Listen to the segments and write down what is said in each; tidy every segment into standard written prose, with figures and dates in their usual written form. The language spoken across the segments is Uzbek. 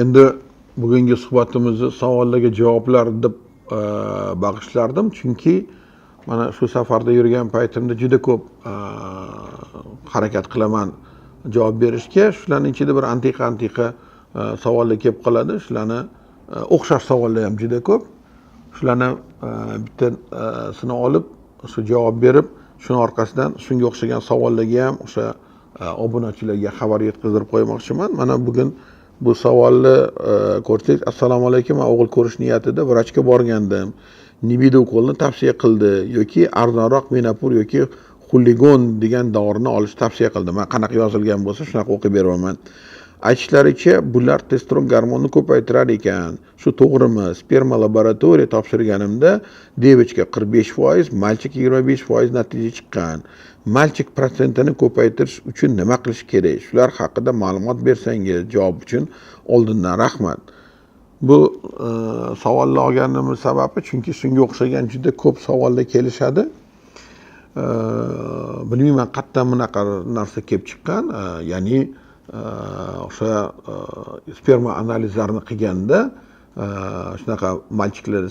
Endi bugungi suhbatimizni savollarga javoblar deb bag'ishlardim, chunki mana shu safarda yurgan paytimda juda ko'p harakat qilaman javob berishga. Shularning ichida bir antiqa savollar kelib qoladi. Shularni o'xshash savollar ham juda ko'p. Shularni bittasini olib, shu javob berib, shuni orqasidan shunga o'xshagan savollarga ham o'sha obunachilarga xabar yetkazib qo'ymoqchiman. Mana bugun bu savolni ko'rsak, assalomu alaykum, men o'g'il ko'rish niyatida vrachga borgandim. Nibido ukolni tavsiya qildi yoki arzonroq Menapur yoki Xuligon degan dorini olish tavsiya qildi. Men qanaqa yozilgan bo'lsa, shunaqa o'qib beraman. Aytishlaricha, bular testosteron gormonini ko'paytirar ekan. Shu to'g'rimi? Sperma laboratoriya topshirganimda devachka 45%, malchik 25% natija chiqqan. Malchik protsentini ko'paytirish uchun nima qilish kerak? Shular haqida ma'lumot bersangiz, javob uchun oldindan rahmat. Bu savolni olganimiz sababi chunki shunga o'xshagan juda ko'p savollar kelishadi. Bilmayman qayerdan bunaqa narsa kelib chiqqan, ya'ni o'sha sperma analizlarini qilganda shunaqa malchiklar,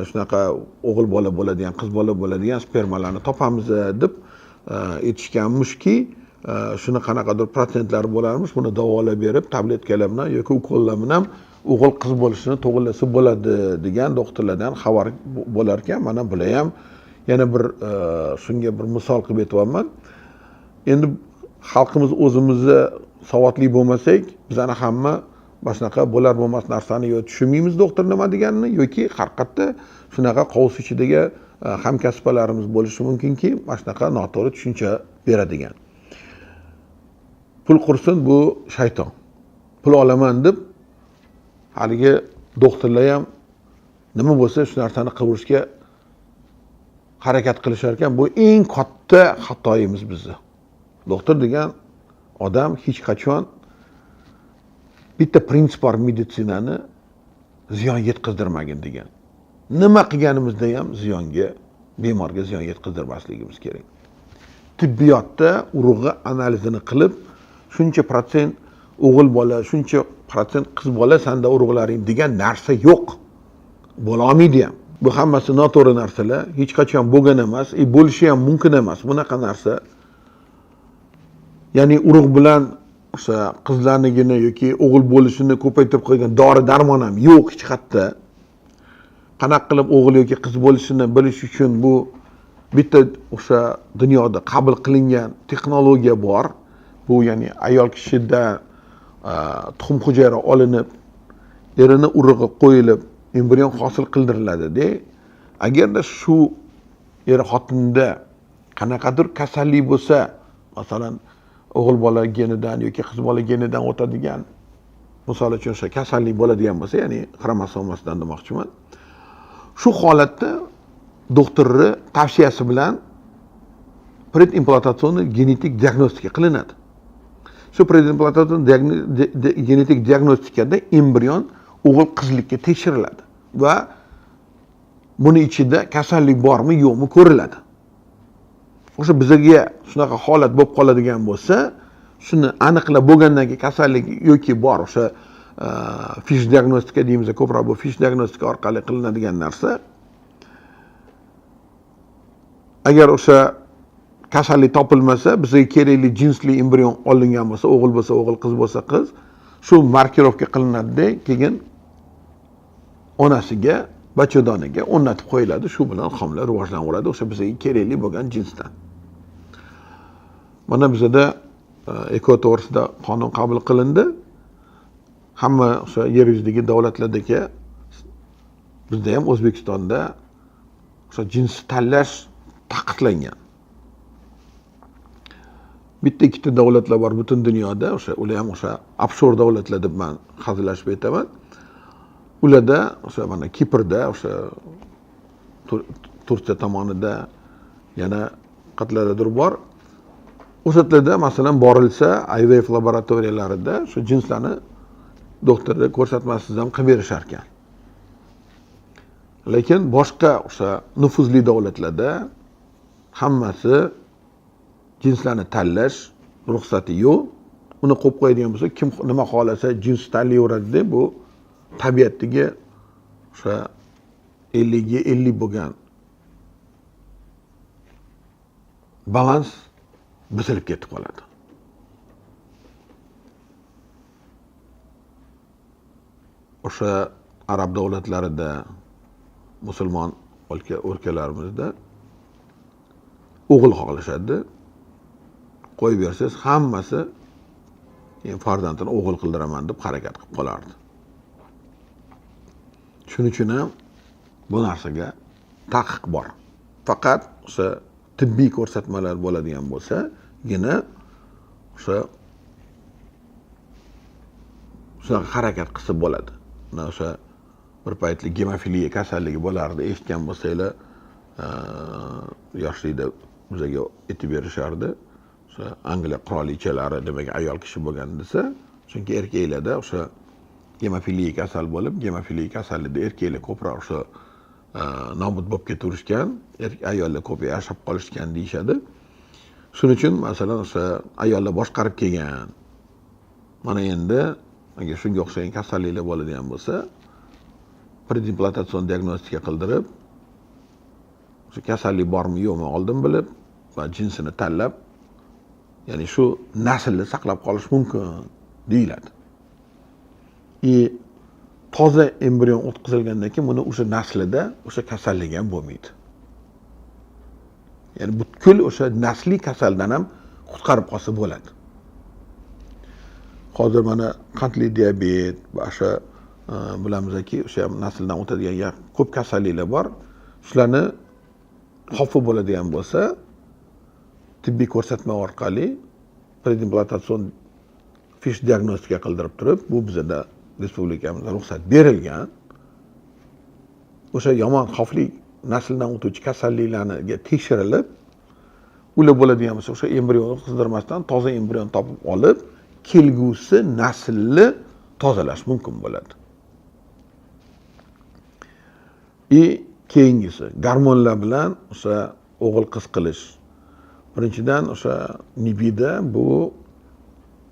shunaqa o'g'il bola bo'ladigan, qiz bola bo'ladigan spermalarni topamiz deb aytishganmishki, shuni qanaqadir protsentlari bo'larmish, buni davolab berib, tabletkalar bilan yoki ukollar bilan o'g'il qiz bo'lishini to'g'rilasa bo'ladi degan doktorlardan xabar bo'lar ekan. Mana bular ham yana bir shunga bir misol qilib aytyapman. Endi xalqimiz o'zimizni savodli bo'lmasak, bizani hamma shunaqa bo'lar bo'lmas narsani yo tushunmaymiz doktor nima deganini, yoki haqiqatda shunaqa qovus ichidagi hamkasblarimiz bo'lishi mumkinki, mana shunaqa noto'g'ri tushuncha beradigan. Pul qursin bu shayton. Pul olaman deb haligi doktorlar ham nima bo'lsa shu narsani qilishga harakat qilishar ekan. Bu eng katta xatoyimiz bizni. Doktor degan odam hech qachon bitta prinsip bor, meditsinani ziyon yetkazdirmagin degan. Nima qilganimizda ham ziyonga, bemorga ziyon yetkazdirmasligimiz kerak. Tibbiyotda urug'i analizini qilib, shuncha protsent o'g'il bola, shuncha protsent qiz bola sanda urug'laring degan narsa yo'q. Bo'la olmaydi ham. Bu hammasi noto'g'ri narsalar, hech qachon bo'lgan emas, bo'lishi ham mumkin emas bunaqa narsa. Ya'ni urug' bilan o'sha qizlarnigina yoki o'g'il bo'lishini ko'paytirib qo'ygan dori darmon ham yo'q hech qayerda. Qanaqa qilib o'g'il yoki qiz bo'lishini bilish uchun bu bitta o'sha dunyoda qabul qilingan texnologiya bor. Bu ya'ni ayol kishida tuxum hujayra olinib, erini urug'i qo'yilib, embrion hosil qildiriladi-da. Agarda shu er xotinda qanaqadir kasallik bo'lsa, masalan, o'g'il bola genidan yoki qiz bola genidan o'tadigan, misol uchun o'sha kasallik bo'ladigan bo'lsa, ya'ni xromosomasidan demoqchiman. Shu holatda doktorni tavsiyasi bilan predimplantatsion genetik diagnostika qilinadi. Shu predimplantatsion genetik diagnostikada embrion o'g'il qizlikka tekshiriladi va buni ichida kasallik bormi yo'qmi ko'riladi. O'sha bizga shunaqa holat bo'lib qoladigan bo'lsa, shuni aniqlab bo'lgandan keyin kasallik yoki bor, o'sha fish diagnostika deymiz, ko'proq bu fish diagnostika orqali qilinadigan narsa. Agar o'sha kasallik topilmasa, bizga kerakli jinsli embrion olingan bo'lsa, o'g'il bo'lsa o'g'il, qiz bo'lsa qiz, shu markirovka qilinadi, keyin onasiga, bachadoniga o'rnatib qo'yiladi. Shu bilan homila rivojlanaveradi, o'sha bizga kerakli bo'lgan jinsdan. Mana bizda eko to'g'risida qonun qabul qilindi. Hamma o'sha yer yuzidagi davlatlardagi, bizda ham O'zbekistonda o'sha jinsni tanlash taqiqlangan. Bitta ikkita davlatlar bor butun dunyoda, o'sha ular ham o'sha offshore davlatlar deb men hazillashib aytaman. Ularda o'sha mana Kiprda, o'sha Turkiya tomonida yana qatlardir bor. O'shatlarda masalan borilsa, IVF laboratoriyalarida shu jinslarni doktorlar ko'rsatmasiz ham qilib berishar ekan. Lekin boshqa o'sha nufuzli davlatlarda hammasi jinslarni tanlash ruxsati yo'q. uni qo'yib qo'yadigan bo'lsa, kim nima xohlasa jins tanlayveradi-da, bu tabiatdagi o'sha 50 ga 50 bo'lgan balans buzilib ketib qoladi. O'sha arab davlatlarida, musulmon o'lkalarimizda o'g'il xohlashadi. Qo'yib bersangiz, hammasi farzandini o'g'il qildiraman deb harakat qilib qolardi. Shuning uchun ham bu narsaga taqiq bor. Faqat o'sha tibbiy ko'rsatmalar bo'ladigan bo'lsa-gina o'sha harakat qilsa bo'ladi. O'sha bir paytli gemofiliya kasalligi bo'lardi, eshitgan bo'lsanglar, yoshlikda bizga aytib berishardi. O'sha Angliya qirolichalari demak ayol kishi bo'lgan desa, chunki erkaklarda o'sha gemofiliya kasal bo'lib, gemofiliya kasalligida erkaklar ko'proq o'sha nobud bo'lib ketaverishgan, ayollar ko'p yashab qolishgan deyshadi. Shuning uchun masalan o'sha ayollar boshqarib kelgan. Mana endi agar shunga o'xshagan kasalliklar bo'ladigan bo'lsa, predimplantatsion diagnostika qildirib, o'sha kasallik bormi yo'qmi oldin bilib va jinsini tanlab, ya'ni shu naslni saqlab qolish mumkin deyiladi. Toza embrion o'tkazilgandan keyin buni o'sha naslida o'sha kasallik ham bo'lmaydi. Ya'ni butkul o'sha nasliy kasaldan ham qutqarib qolsa bo'ladi. Hozir mana qandli diabet va o'sha bilamizki, o'sha nasldan o'tadigan ko'p kasalliklar bor. Shularni xavfi bo'ladigan bo'lsa, tibbiy ko'rsatma orqali predimplantatsion fish diagnostika qildirib turib, bu bizda respublikamizda ruxsat berilgan. O'sha yomon xavfli nasldan o'tuvchi kasalliklarga tekshirilib, ular bo'ladigan bo'lsa, o'sha embrionni qizdirmasdan toza embrion topib olib, kelgusi naslni tozalash mumkin bo'ladi. Keyingisi gormonlar bilan o'sha o'g'il qiz qilish. Birinchidan o'sha nibida bu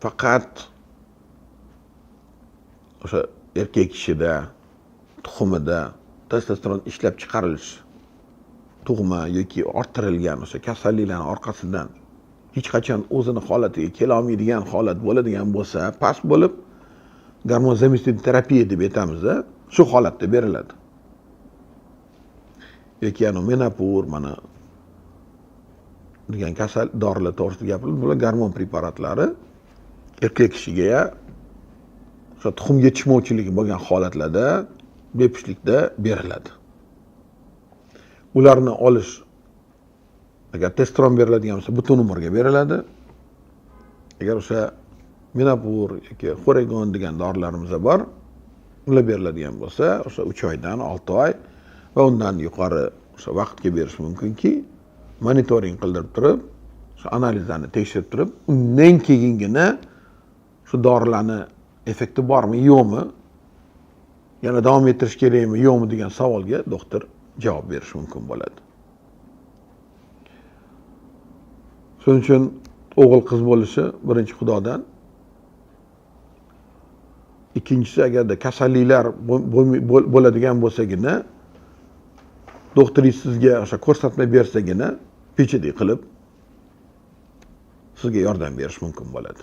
faqat o'sha erkak kishida tuxumida testosteron ishlab chiqarilish, tug'ma yoki orttirilgan o'sha kasalliklarning orqasidan hech qachon o'zini holatiga kela olmaydigan holat bo'ladigan bo'lsa, past bo'lib gormon zamestитель terapiya deb aytamiz, shu holatda beriladi. Yoki menopur mana degan kasal dorilar to'g'risida gapirildi. Bular gormon preparatlari erkak kishiga o'sha tuxum yetishmovchiligi bo'lgan holatlarda bepushtlikda beriladi. Ularni olish agar testosteron beriladigan bo'lsa, butun umrga beriladi. Agar o'sha menopur yoki xoregon degan dorilarimiz bor, ular beriladigan bo'lsa, o'sha 3 oydan 6 oy va undan yuqori o'sha vaqtga berish mumkinki, monitoring qildirib turib, o'sha analizlarni tekshirib turib, undan keyingina shu dorilarni effekti bormi, yo'qmi, yana davom ettirish kerakmi, yo'qmi degan savolga doktor javob berish mumkin bo'ladi. Shuning uchun o'g'il qiz bo'lishi birinchi Xudodan. Ikkinchisi, agarda kasalliklar bo'ladigan bo'lsagina, doktoringiz sizga o'sha ko'rsatma bersagina, PhD qilib sizga yordam berish mumkin bo'ladi.